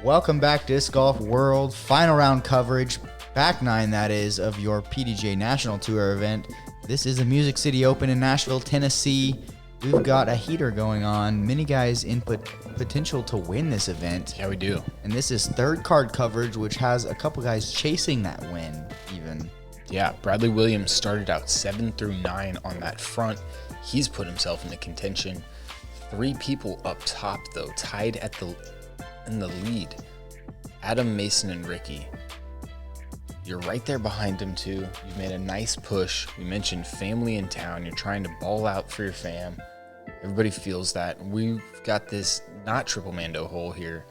Welcome back, Disc Golf World. Final round coverage, back nine that is, of your PDGA National Tour event. This is the Music City Open in Nashville, Tennessee. We've got a heater going on. Many guys in potential to win this event. Yeah, we do. And this is third card coverage, which has a couple guys chasing that win even. Yeah, Bradley Williams started out 7 through 9 on that front. He's put himself into contention. 3 people up top, though, tied in the lead. Adam, Mason, and Ricky. You're right there behind him, too. You've made a nice push. We mentioned family in town. You're trying to ball out for your fam. Everybody feels that. We've got this not triple Mando hole here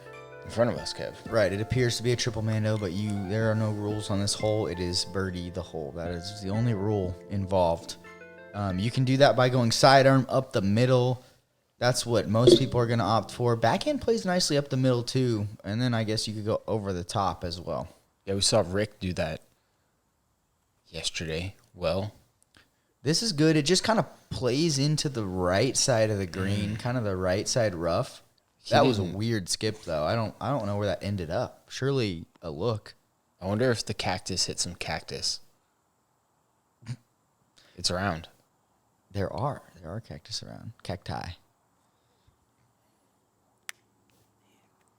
in front of us, Kev. Right, it appears to be a triple Mando, but there are no rules on this hole. It is birdie the hole. That is the only rule involved. You can do that by going sidearm up the middle. That's what most people are going to opt for. Backhand plays nicely up the middle, too. And then I guess you could go over the top as well. Yeah, we saw Rick do that yesterday. Well, this is good. It just kind of plays into the right side of the green, kind of the right side rough. That was a weird skip, though. I don't know where that ended up. Surely a look. I wonder if the cactus hit some cactus. It's around. There are cactus around. Cacti.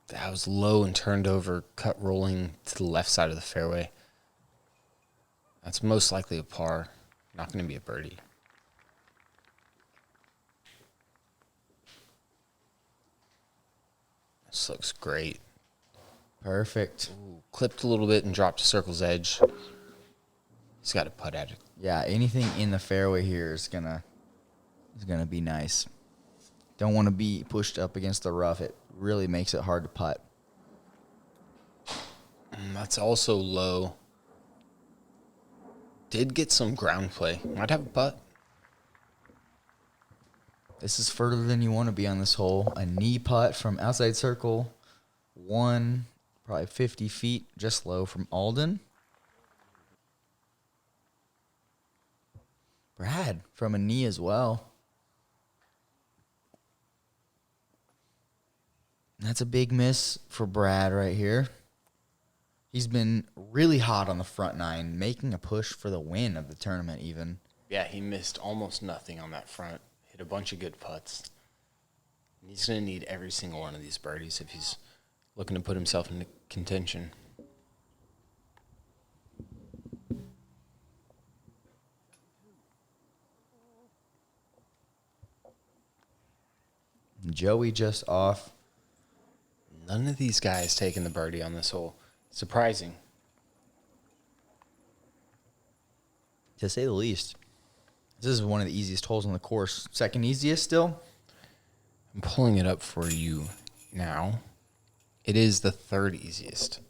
That was low and turned over, cut rolling to the left side of the fairway. That's most likely a par. Not going to be a birdie. This looks great. Perfect. Ooh, clipped a little bit and dropped to circle's edge. He's got to putt at it. Yeah, anything in the fairway here is gonna be nice. Don't want to be pushed up against the rough. It really makes it hard to putt. That's also low. Did get some ground play. Might have a putt. This is further than you want to be on this hole. A knee putt from outside circle. Probably 50 feet, just low from Alden. Brad from a knee as well. That's a big miss for Brad right here. He's been really hot on the front nine, making a push for the win of the tournament even. Yeah, he missed almost nothing on that front. Hit a bunch of good putts. And he's going to need every single one of these birdies if he's looking to put himself into contention. Joey just off. None of these guys taking the birdie on this hole. Surprising. To say the least. This is one of the easiest holes on the course. Second easiest still? I'm pulling it up for you now. It is the third easiest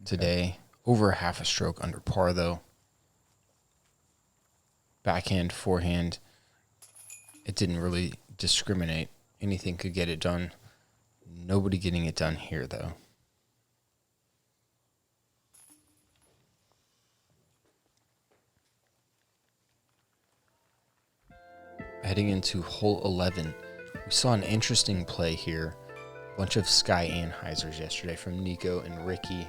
today. Over half a stroke under par, though. Backhand, forehand. It didn't really discriminate. Anything could get it done. Nobody getting it done here, though. Heading into hole 11, we saw an interesting play here. A bunch of Sky Anhysers yesterday from Nico and Ricky.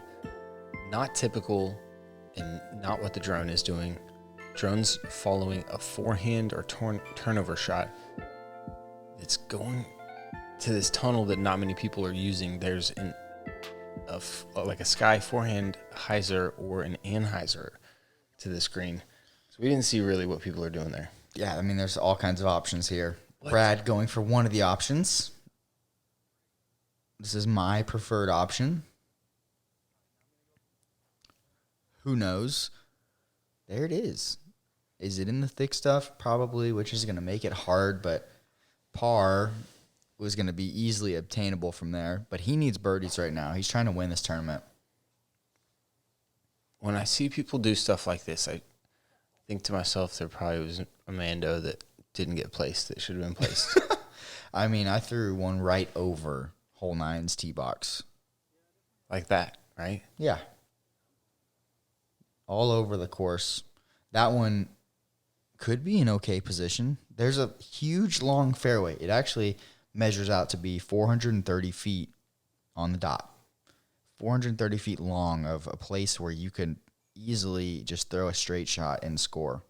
Not typical and not what the drone is doing. Drone's following a forehand or turnover shot. It's going to this tunnel that not many people are using. There's like a Sky forehand hyzer or an Anhyzer to this green. So we didn't see really what people are doing there. Yeah, I mean, there's all kinds of options here. What? Brad going for one of the options. This is my preferred option. Who knows? There it is. Is it in the thick stuff? Probably, which is going to make it hard, but par was going to be easily obtainable from there. But he needs birdies right now. He's trying to win this tournament. When I see people do stuff like this, I think to myself, there probably was a Mando that didn't get placed that should have been placed. I mean, I threw one right over hole 9's tee box. Like that, right? Yeah. All over the course. That one could be an okay position. There's a huge, long fairway. It actually measures out to be 430 feet on the dot. 430 feet long of a place where you could easily just throw a straight shot and score.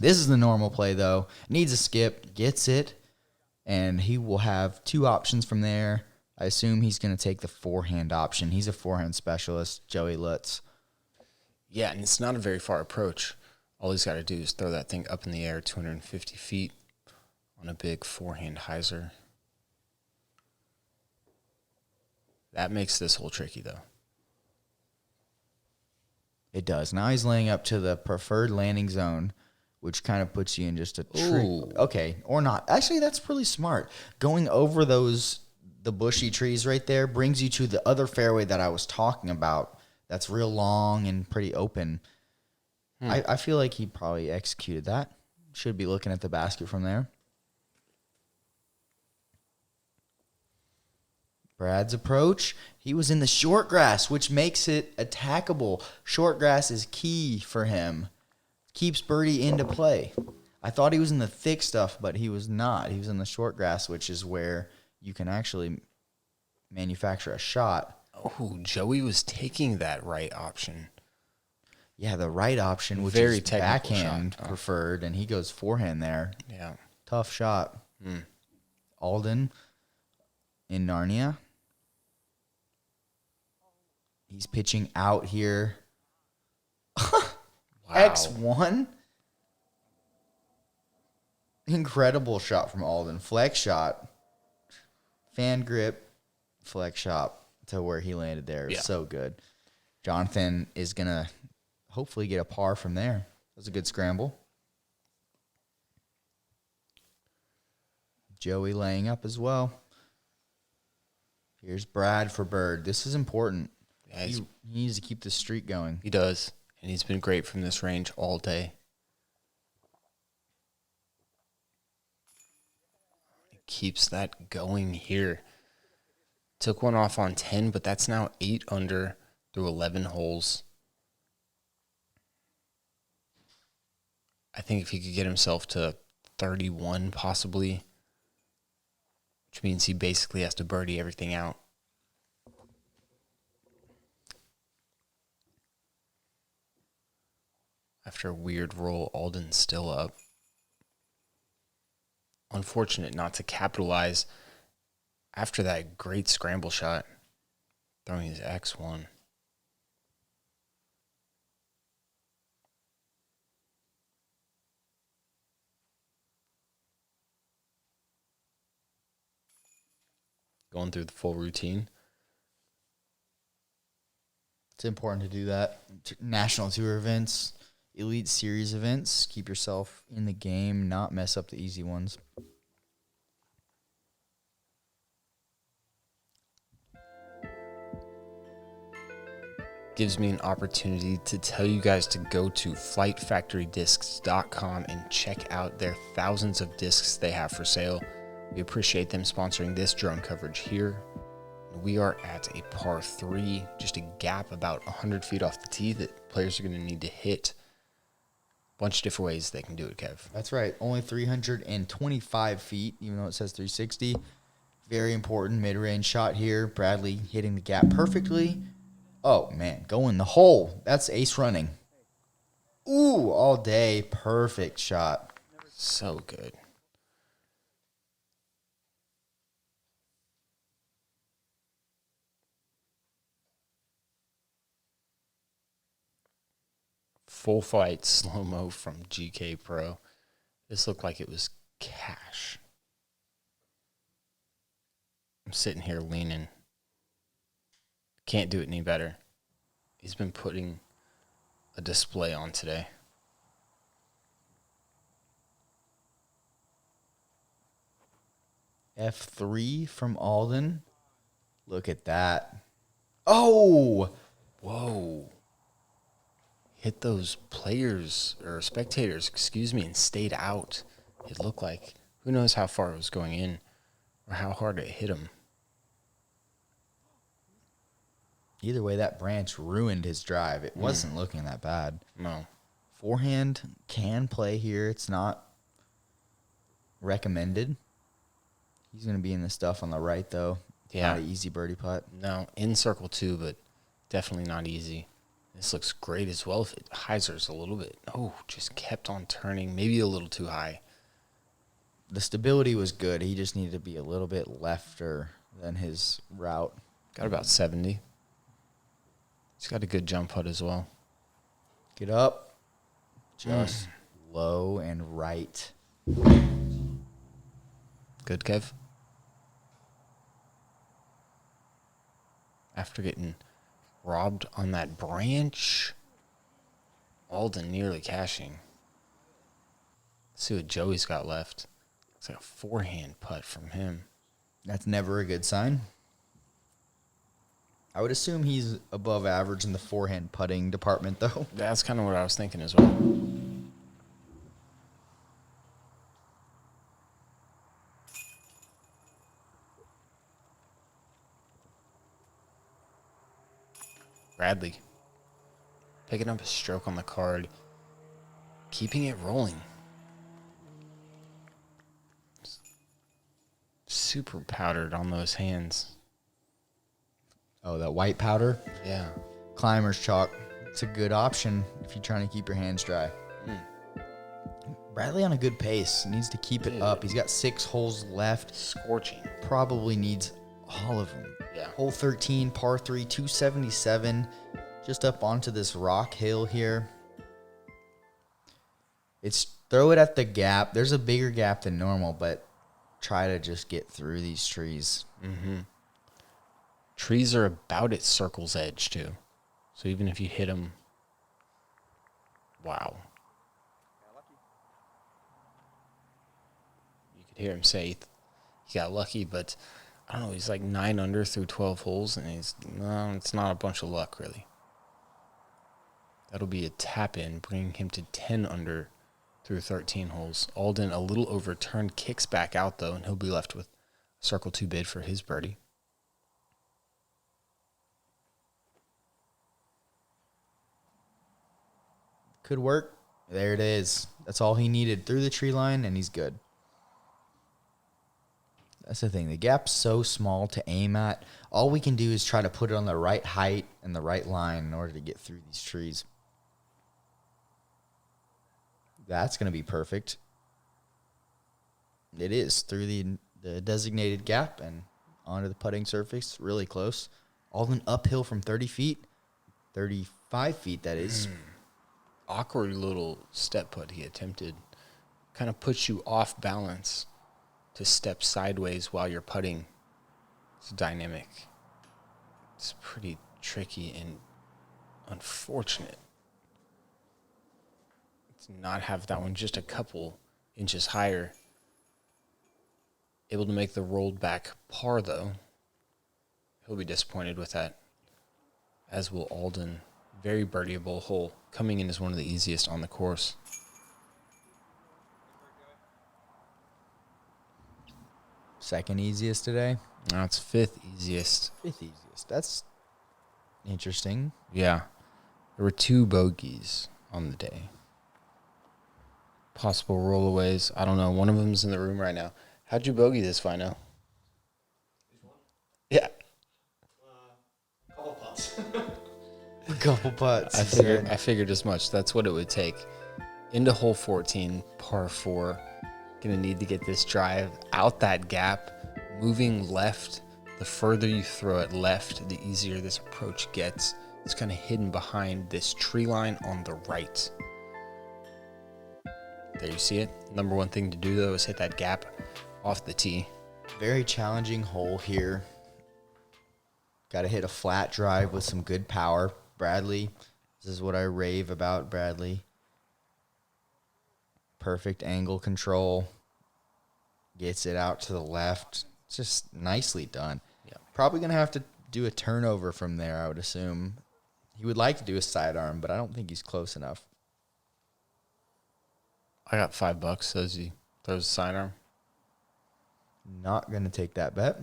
This is the normal play, though. Needs a skip, gets it, and he will have two options from there. I assume he's going to take the forehand option. He's a forehand specialist, Joey Lutz. Yeah, and it's not a very far approach. All he's got to do is throw that thing up in the air 250 feet on a big forehand hyzer. That makes this hole tricky, though. It does. Now he's laying up to the preferred landing zone, which kind of puts you in just a tree. Okay, or not. Actually, that's really smart. Going over the bushy trees right there brings you to the other fairway that I was talking about. That's real long and pretty open. I feel like he probably executed that. Should be looking at the basket from there. Brad's approach, he was in the short grass, which makes it attackable. Short grass is key for him. Keeps birdie into play. I thought he was in the thick stuff, but he was not. He was in the short grass, which is where you can actually manufacture a shot. Oh, Joey was taking that right option. Yeah, the right option, which Very is technical backhand shot. preferred, and he goes forehand there. Yeah. Tough shot. Alden in Narnia. He's pitching out here. Wow. X1. Incredible shot from Alden. Flex shot. Fan grip. Flex shot to where he landed there. It was so good. Johnathan is going to hopefully get a par from there. That was a good scramble. Joey laying up as well. Here's Brad for bird. This is important. Yeah, He needs to keep the streak going. he does, and he's been great from this range all day. He keeps that going here. Took one off on 10, but that's now 8 under through 11 holes. I think if he could get himself to 31 possibly, which means he basically has to birdie everything out. After a weird roll, Alden's still up. Unfortunate not to capitalize after that great scramble shot, throwing his X1. Going through the full routine. It's important to do that. National Tour events, Elite Series events. Keep yourself in the game, not mess up the easy ones. Gives me an opportunity to tell you guys to go to flightfactorydiscs.com and check out their thousands of discs they have for sale. We appreciate them sponsoring this drone coverage here. We are at a par 3, just a gap about 100 feet off the tee that players are going to need to hit. Bunch of different ways they can do it, Kev. That's right. Only 325 feet, even though it says 360. Very important mid-range shot here. Bradley hitting the gap perfectly. Oh, man, go in the hole. That's ace running. Ooh, all day. Perfect shot. So good. Full fight slow-mo from GK Pro. This looked like it was cash. I'm sitting here leaning. Can't do it any better. He's been putting a display on today. F3 from Alden. Look at that. Oh! Whoa. Hit those players, or spectators, and stayed out. It looked like. Who knows how far it was going in or how hard it hit him. Either way, that branch ruined his drive. It wasn't looking that bad. No. Forehand can play here. It's not recommended. He's going to be in the stuff on the right, though. Yeah. Not an easy birdie putt. No, in circle 2, but definitely not easy. This looks great as well. If it hyzers a little bit. Oh, just kept on turning. Maybe a little too high. The stability was good. He just needed to be a little bit lefter than his route. Got about 70. He's got a good jump putt as well. Get up. Just low and right. Good, Kev. After getting robbed on that branch, Alden nearly cashing. Let's see what Joey's got left. It's like a forehand putt from him. That's never a good sign. I would assume he's above average in the forehand putting department, though. That's kind of what I was thinking as well. Bradley picking up a stroke on the card, keeping it rolling. Super powdered on those hands. Oh, that white powder? Yeah. Climber's chalk. It's a good option if you're trying to keep your hands dry. Bradley on a good pace. Needs to keep it up. He's got 6 holes left. Scorching. Probably needs all of them. Yeah. Hole 13, par 3, 277. Just up onto this rock hill here. It's throw it at the gap. There's a bigger gap than normal, but try to just get through these trees. Mm-hmm. Trees are about at circle's edge, too. So even if you hit them, wow. You could hear him say he got lucky, but I don't know. He's like 9 under through 12 holes, and it's not a bunch of luck, really. That'll be a tap-in, bringing him to 10 under through 13 holes. Alden, a little overturned, kicks back out, though, and he'll be left with circle 2 bid for his birdie. Could work. There it is. That's all he needed. Through the tree line, and he's good. That's the thing. The gap's so small to aim at. All we can do is try to put it on the right height and the right line in order to get through these trees. That's going to be perfect. It is. Through the designated gap and onto the putting surface. Really close. Alden uphill from 30 feet. 35 feet, that is. Awkward little step putt he attempted. Kind of puts you off balance to step sideways while you're putting. It's dynamic. It's pretty tricky and unfortunate to not have that one just a couple inches higher. Able to make the rolled back par, though. He'll be disappointed with that, as will Alden. Very birdieable hole. Coming in as one of the easiest on the course. Second easiest today. Now it's 5th easiest. 5th easiest. That's interesting. Yeah. There were 2 bogeys on the day. Possible rollaways. I don't know. One of them's in the room right now. How'd you bogey this, Fino? Yeah. Couple putts. Couple putts. I figured as much. That's what it would take. Into hole 14, par 4. Gonna need to get this drive out that gap. Moving left. The further you throw it left, the easier this approach gets. It's kind of hidden behind this tree line on the right. There you see it. Number one thing to do, though, is hit that gap off the tee. Very challenging hole here. Got to hit a flat drive with some good power. Bradley, this is what I rave about Bradley. Perfect angle control. Gets it out to the left. It's just nicely done. Yeah. Probably going to have to do a turnover from there, I would assume. He would like to do a sidearm, but I don't think he's close enough. I got $5, says he throws a sidearm. Not going to take that bet.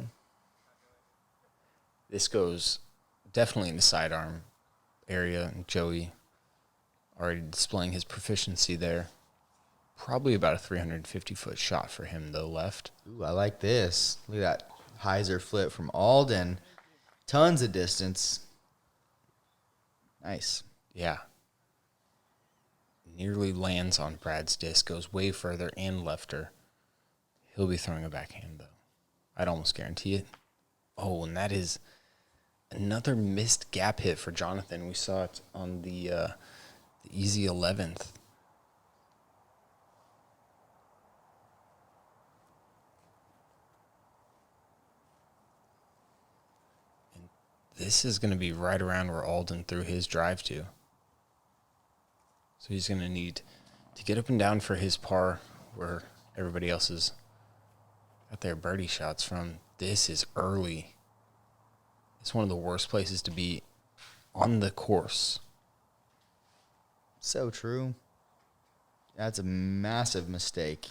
This goes definitely in the sidearm area. Joey already displaying his proficiency there. Probably about a 350-foot shot for him, though, left. Ooh, I like this. Look at that hyzer flip from Alden. Tons of distance. Nice. Yeah. Nearly lands on Brad's disc, goes way further and lefter. He'll be throwing a backhand, though. I'd almost guarantee it. Oh, and that is another missed gap hit for Johnathan. We saw it on the easy 11th. And this is going to be right around where Alden threw his drive to. So he's going to need to get up and down for his par where everybody else is got their birdie shots from. This is early. It's one of the worst places to be on the course. So true. That's a massive mistake.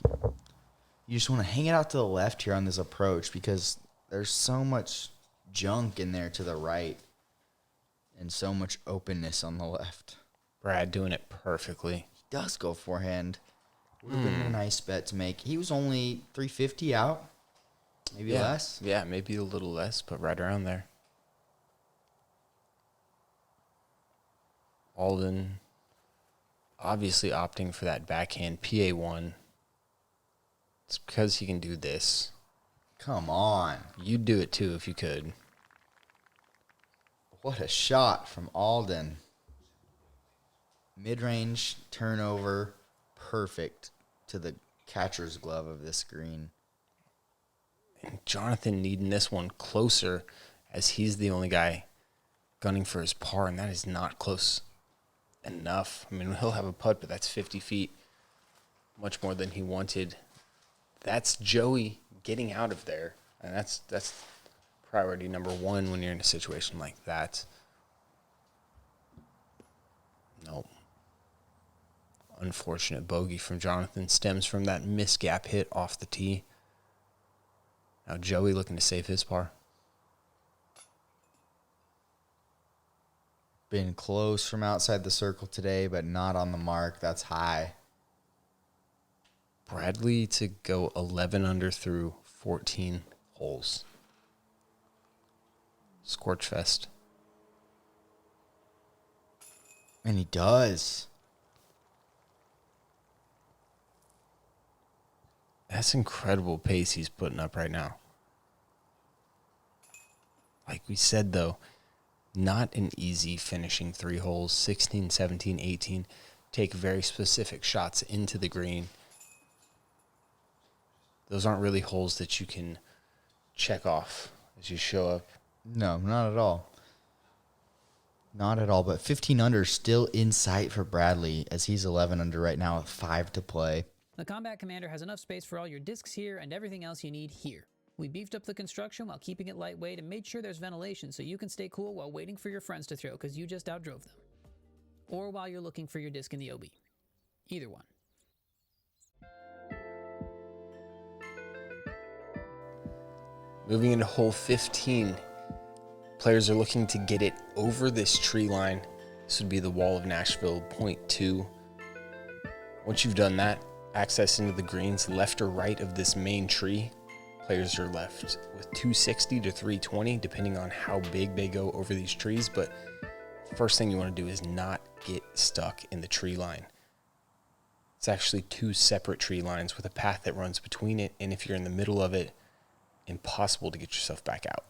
You just want to hang it out to the left here on this approach because there's so much junk in there to the right and so much openness on the left. Brad doing it perfectly. He does go forehand. Would have been a nice bet to make. He was only 350 out, maybe less. Yeah, maybe a little less, but right around there. Alden obviously opting for that backhand PA1. It's because he can do this. Come on. You'd do it too if you could. What a shot from Alden. Mid-range turnover, perfect to the catcher's glove of this green. And Johnathan needing this one closer as he's the only guy gunning for his par, and that is not close enough. I mean, he'll have a putt, but that's 50 feet, much more than he wanted. That's Joey getting out of there, and that's priority number one when you're in a situation like that. Nope. Unfortunate bogey from Johnathan stems from that missed gap hit off the tee. Now Joey looking to save his par. Been close from outside the circle today, but not on the mark. That's high. Bradley to go 11 under through 14 holes. Scorch fest. And he does. That's incredible pace he's putting up right now. Like we said, though, not an easy finishing 3 holes, 16, 17, 18. Take very specific shots into the green. Those aren't really holes that you can check off as you show up. No, not at all. Not at all, but 15 under still in sight for Bradley as he's 11 under right now with 5 to play. The Combat Commander has enough space for all your discs here and everything else you need here. We beefed up the construction while keeping it lightweight and made sure there's ventilation so you can stay cool while waiting for your friends to throw because you just outdrove them. Or while you're looking for your disc in the OB. Either one. Moving into hole 15, players are looking to get it over this tree line. This would be the wall of Nashville, .2. Once you've done that, access into the greens left or right of this main tree. Players are left with 260 to 320, depending on how big they go over these trees. But first thing you want to do is not get stuck in the tree line. It's actually 2 separate tree lines with a path that runs between it. And if you're in the middle of it, impossible to get yourself back out.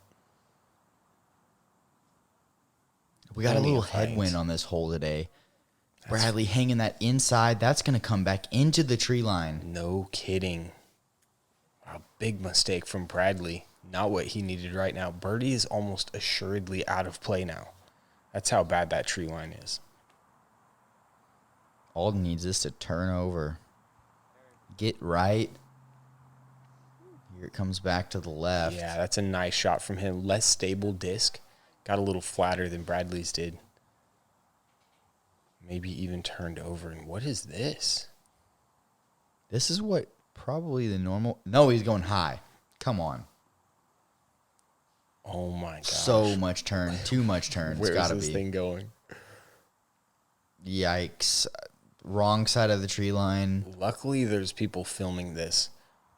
We got a little headwind on this hole today. Bradley hanging that inside. That's going to come back into the tree line. No kidding. A big mistake from Bradley. Not what he needed right now. Birdie is almost assuredly out of play now. That's how bad that tree line is. Alden needs this to turn over. Get right. Here it comes back to the left. Yeah, that's a nice shot from him. Less stable disc. Got a little flatter than Bradley's did. Maybe even turned over. And what is this? This is what probably the normal... No, he's going high. Come on. Oh, my gosh. So much turn. Too much turn. Where it's got to is this be. thing going? Yikes. Wrong side of the tree line. Luckily, there's people filming this.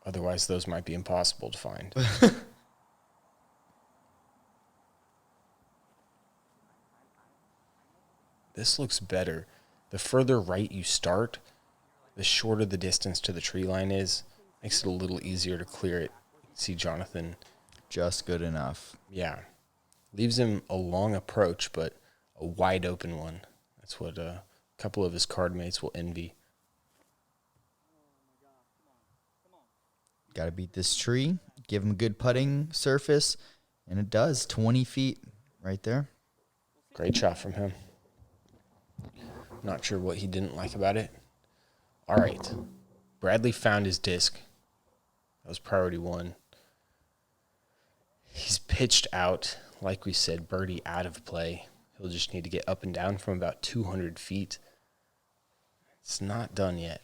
Otherwise, those might be impossible to find. this looks better. The further right you start, the shorter the distance to the tree line is. Makes it a little easier to clear it. See Johnathan. Just good enough. Yeah. Leaves him a long approach, but a wide open one. That's what a couple of his card mates will envy. Got to beat this tree. Give him a good putting surface. And it does. 20 feet right there. Great shot from him. Not sure what he didn't like about it. All right. Bradley found his disc. That was priority 1. He's pitched out. Like we said, birdie out of play. He'll just need to get up and down from about 200 feet. It's not done yet.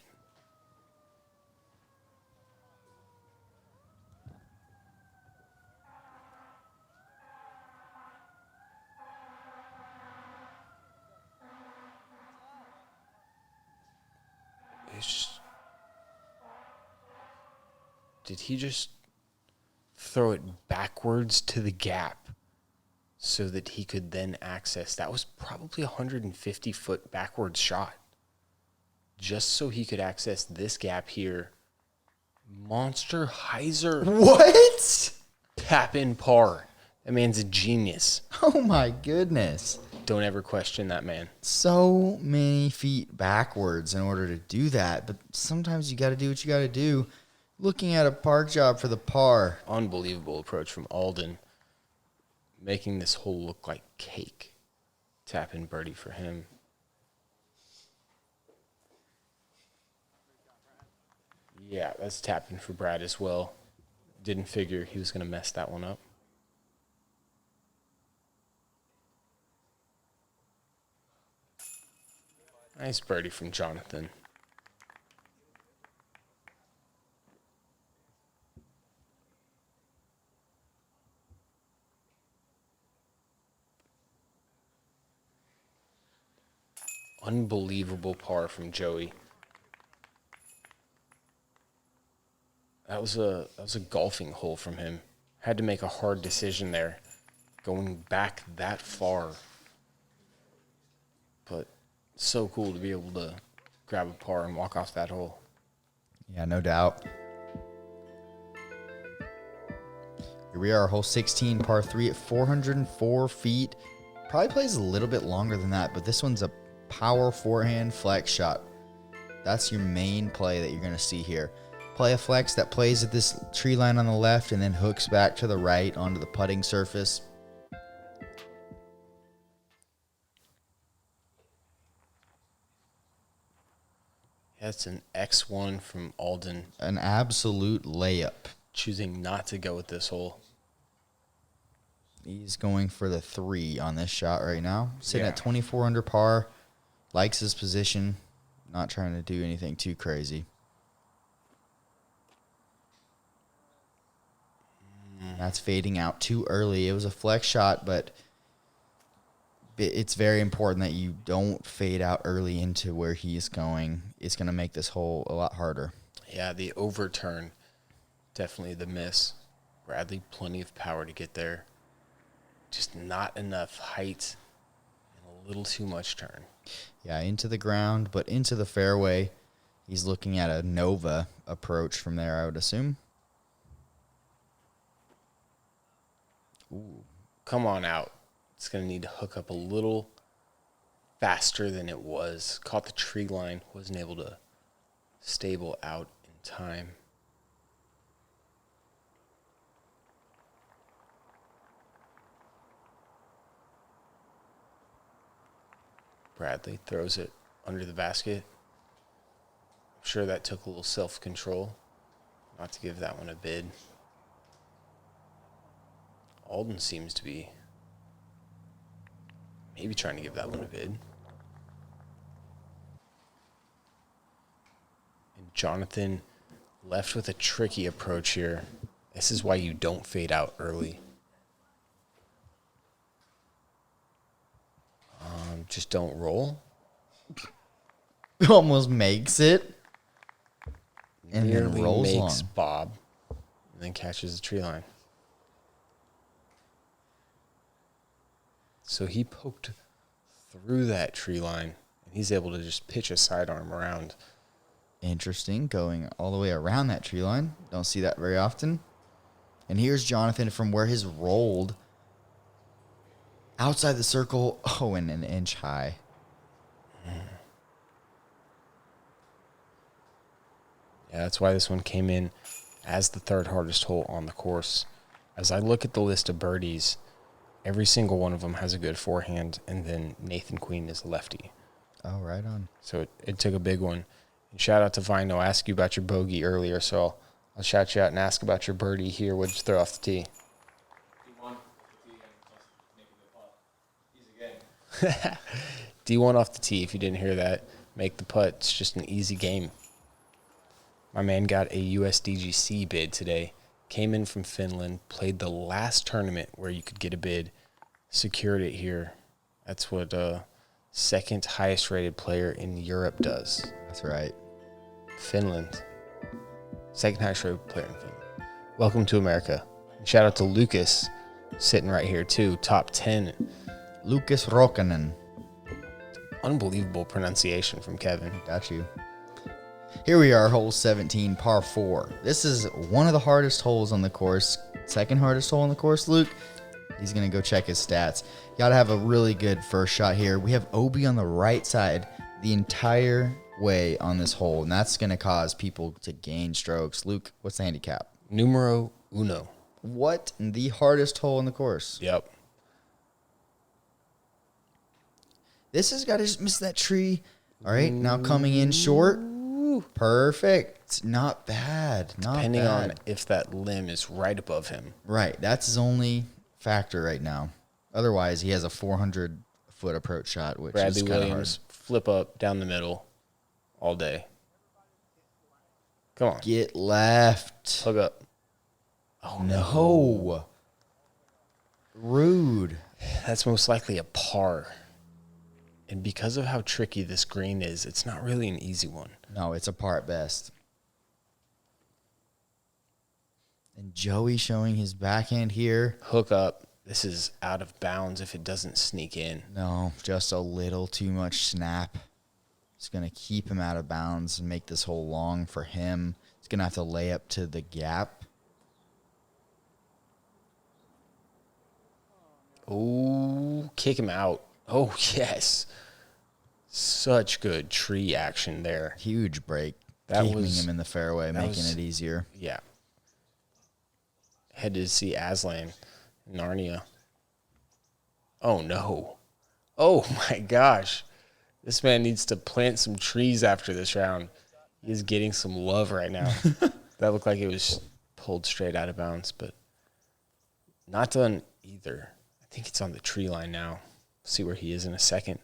Did he just throw it backwards to the gap so that he could then access? That was probably a 150-foot backwards shot. Just so he could access this gap here. Monster hyzer. What? Tap in par. That man's a genius. Oh, my goodness. Don't ever question that man. So many feet backwards in order to do that. But sometimes you got to do what you got to do. Looking at a park job for the par. Unbelievable approach from Alden. Making this hole look like cake. Tap in birdie for him. Yeah, that's tapping for Brad as well. Didn't figure he was going to mess that one up. Nice birdie from Johnathan. Unbelievable par from Joey. That was a golfing hole from him. Had to make a hard decision there, going back that far. But so cool to be able to grab a par and walk off that hole. Yeah, no doubt. Here we are, hole 16, par 3 at 404 feet. Probably plays a little bit longer than that, but this one's a power forehand flex shot. That's your main play that you're going to see here. Play a flex that plays at this tree line on the left and then hooks back to the right onto the putting surface. That's an X1 from Alden. An absolute layup. Choosing not to go with this hole. He's going for the 3 on this shot right now. Sitting Yeah. at 24 under par. Likes his position. Not trying to do anything too crazy. That's fading out too early. It was a flex shot, but it's very important that you don't fade out early into where he's going. It's going to make this hole a lot harder. Yeah, the overturn. Definitely the miss. Bradley, plenty of power to get there. Just not enough height and a little too much turn. Yeah, into the ground, but into the fairway. He's looking at a Nova approach from there, I would assume. Ooh, come on out. It's going to need to hook up a little faster than it was. Caught the tree line. Wasn't able to stable out in time. Bradley throws it under the basket. I'm sure that took a little self-control not to give that one a bid. Alden seems to be maybe trying to give that one a bid. And Johnathan left with a tricky approach here. This is why you don't fade out early. Just don't roll. Almost makes it. And then Nearly rolls makes long. Bob. And then catches the tree line. So he poked through that tree line, and he's able to just pitch a sidearm around. Interesting, going all the way around that tree line. Don't see that very often. And here's Johnathan from where his rolled outside the circle. Oh, and an inch high. Yeah, that's why this one came in as the third hardest hole on the course. As I look at the list of birdies, every single one of them has a good forehand, and then Nathan Queen is a lefty. Oh, right on. So it took a big one. And shout out to Vino. I asked you about your bogey earlier, so I'll shout you out and ask about your birdie here. What did you throw off the tee? D1 off the tee. If you didn't hear that, make the putt. It's just an easy game. My man got a USDGC bid today. Came in from Finland, played the last tournament where you could get a bid, secured it here. That's what second highest rated player in Europe does. That's right. Finland. Second highest rated player in Finland. Welcome to America. And shout out to Lucas, sitting right here too. Top 10. Lucas Rokanen. Unbelievable pronunciation from Kevin. Got you. Here we are, hole 17, par 4. This is one of the hardest holes on the course. Second hardest hole on the course, Luke. He's going to go check his stats. Got to have a really good first shot here. We have Obi on the right side the entire way on this hole, and that's going to cause people to gain strokes. Luke, what's the handicap? Numero uno. What? The hardest hole on the course. Yep. This has got to just miss that tree. All right, now coming in short. Perfect. Not bad. Not Depending bad. on if that limb is right above him. Right. That's his only factor right now. Otherwise, he has a 400-foot approach shot, which Bradley is kind of hard. Williams, flip up down the middle all day. Come on. Get left. Hook up. Oh, no. Rude. That's most likely a par. And because of how tricky this green is, it's not really an easy one. No, it's a par at best. And Joey showing his backhand here. Hook up. This is out of bounds if it doesn't sneak in. No, just a little too much snap. It's going to keep him out of bounds and make this hole long for him. He's going to have to lay up to the gap. Oh, kick him out. Oh, yes. Such good tree action there. Huge break. That Keeping was- him in the fairway, that making was- it easier. Yeah. Headed to see Aslan, Narnia. Oh, no. Oh, my gosh. This man needs to plant some trees after this round. He is getting some love right now. That looked like it was pulled straight out of bounds, but not done either. I think it's on the tree line now. See where he is in a second.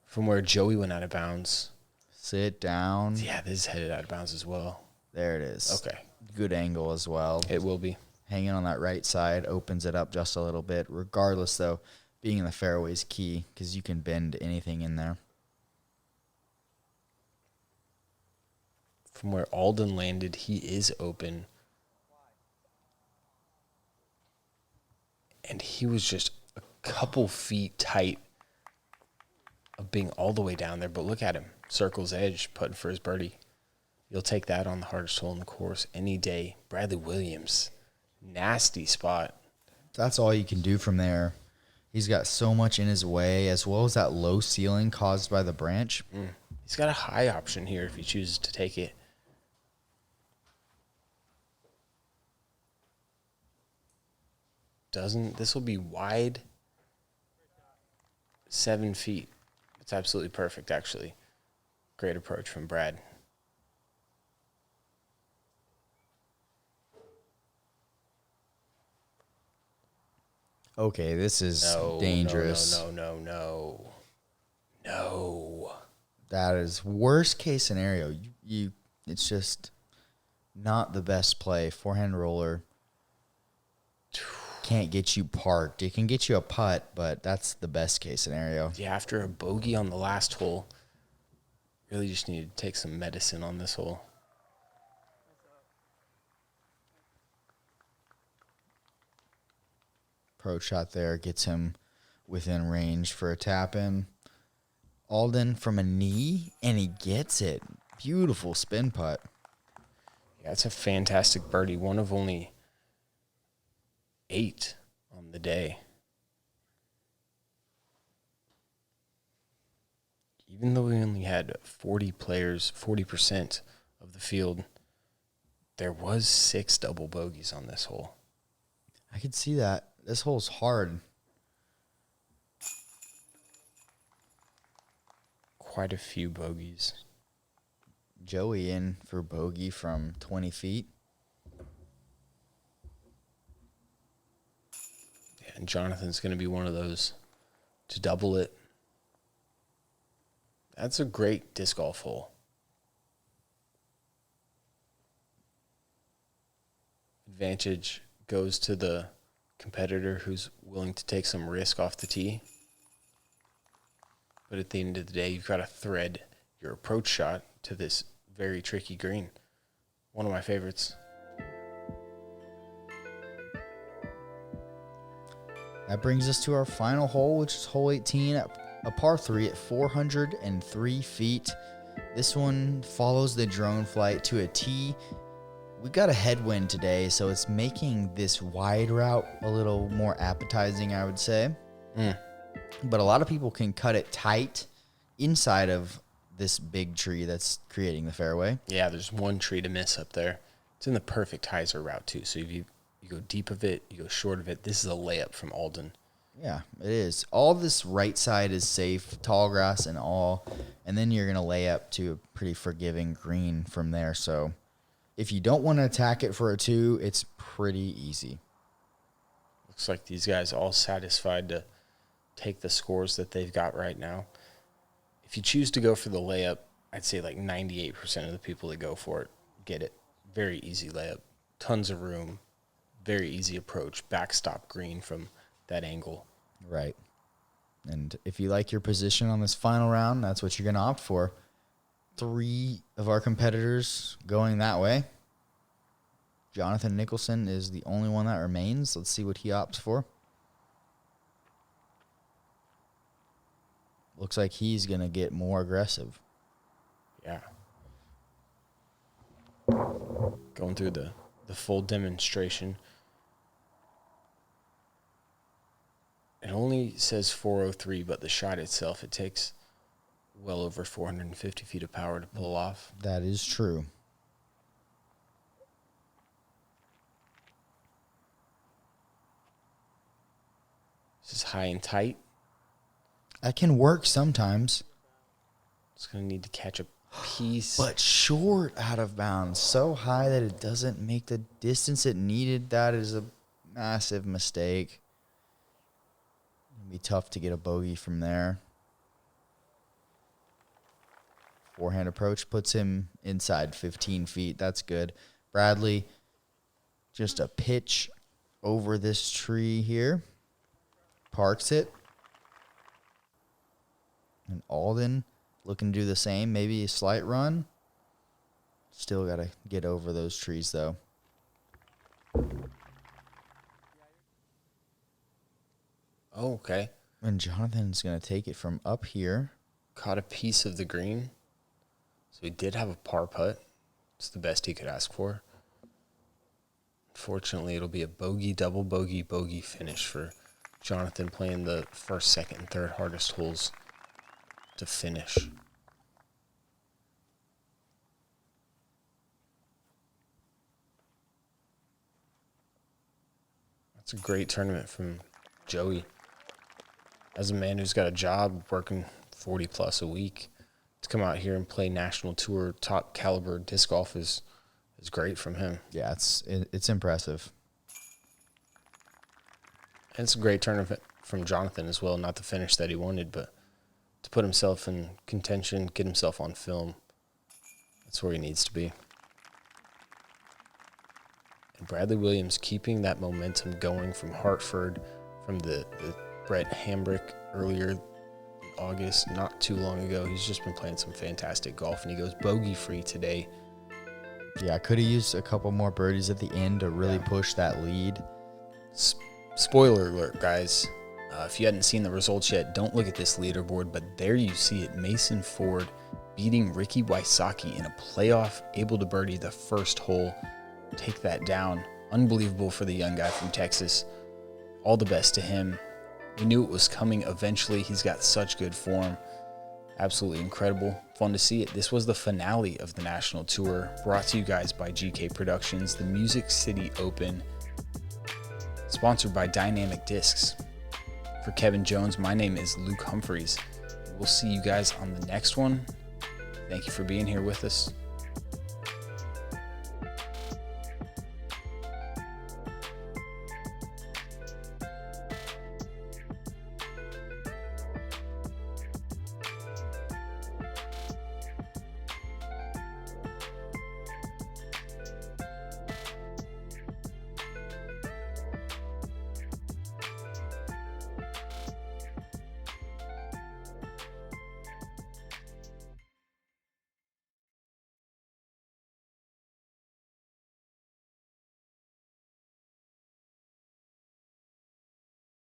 From where Joey went out of bounds. Sit down. Yeah, this is headed out of bounds as well. There it is. Okay. Good angle as well. It will be. Hanging on that right side opens it up just a little bit. Regardless, though, being in the fairway is key because you can bend anything in there. From where Alden landed, he is open. And he was just a couple feet tight of being all the way down there. But look at him. Circle's edge, putting for his birdie. You'll take that on the hardest hole in the course any day. Bradley Williams. Nasty spot. That's all you can do from there. He's got so much in his way, as well as that low ceiling caused by the branch. He's got a high option here if he chooses to take it. This will be wide 7 feet. It's absolutely perfect, actually. Great approach from Brad. Okay, this is No, dangerous. No. That is worst case scenario. It's just not the best play. Forehand roller can't get you parked. It can get you a putt, but that's the best case scenario. Yeah, after a bogey on the last hole, really just needed to take some medicine on this hole. Pro shot there gets him within range for a tap in. Alden from a knee, and he gets it. Beautiful spin putt. Yeah, it's a fantastic birdie. One of only 8 on the day. Even though we only had 40 players, 40% of the field, there was 6 double bogeys on this hole. I could see that. This hole's hard. Quite a few bogeys. Joey in for bogey from 20 feet. Yeah, and Jonathan's going to be one of those to double it. That's a great disc golf hole. Advantage goes to the competitor who's willing to take some risk off the tee. But at the end of the day, you've got to thread your approach shot to this very tricky green. One of my favorites. That brings us to our final hole, which is hole 18, a par 3 at 403 feet. This one follows the drone flight to a tee. We got a headwind today, so it's making this wide route a little more appetizing, I would say. But a lot of people can cut it tight inside of this big tree that's creating the fairway. Yeah, there's one tree to miss up there. It's in the perfect hyzer route, too. So if you go deep of it, you go short of it. This is a layup from Alden. Yeah, it is. All this right side is safe, tall grass and all. And then you're going to lay up to a pretty forgiving green from there. So if you don't want to attack it for a 2, it's pretty easy. Looks like these guys all satisfied to take the scores that they've got right now. If you choose to go for the layup, I'd say like 98% of the people that go for it get it. Very easy layup. Tons of room. Very easy approach. Backstop green from that angle. Right. And if you like your position on this final round, that's what you're going to opt for. 3 of our competitors going that way. Johnathan Nicholson is the only one that remains. Let's see what he opts for. Looks like he's going to get more aggressive. Yeah. Going through the full demonstration. It only says 403, but the shot itself, it takes well over 450 feet of power to pull off. That is true. This is high and tight. That can work sometimes. It's going to need to catch a piece. But short out of bounds. So high that it doesn't make the distance it needed. That is a massive mistake. It'll be tough to get a bogey from there. Forehand approach puts him inside 15 feet. That's good. Bradley, just a pitch over this tree here. Parks it. And Alden looking to do the same. Maybe a slight run. Still got to get over those trees, though. Oh, okay. And Jonathan's going to take it from up here. Caught a piece of the green. So he did have a par putt. It's the best he could ask for. Unfortunately, it'll be a bogey, double bogey, bogey finish for Johnathan, playing the first, second, and third hardest holes to finish. That's a great tournament from Joey. As a man who's got a job working 40 plus a week, to come out here and play national tour top caliber disc golf is great from him. Yeah, it's impressive. And it's a great tournament from Johnathan as well. Not the finish that he wanted, but to put himself in contention, get himself on film. That's where he needs to be. And Bradley Williams keeping that momentum going from Hartford, from the Brett Hambrick earlier in August, not too long ago. He's just been playing some fantastic golf, and he goes bogey-free today. Yeah, could have used a couple more birdies at the end to really push that lead. Spoiler alert, guys. If you hadn't seen the results yet, don't look at this leaderboard, but there you see it. Mason Ford beating Ricky Wysocki in a playoff, able to birdie the first hole, take that down. Unbelievable for the young guy from Texas. All the best to him. We knew it was coming eventually. He's got such good form. Absolutely incredible. Fun to see it. This was the finale of the National Tour, brought to you guys by GK Productions, the Music City Open, sponsored by Dynamic Discs. For Kevin Jones, my name is Luke Humphries. We'll see you guys on the next one. Thank you for being here with us.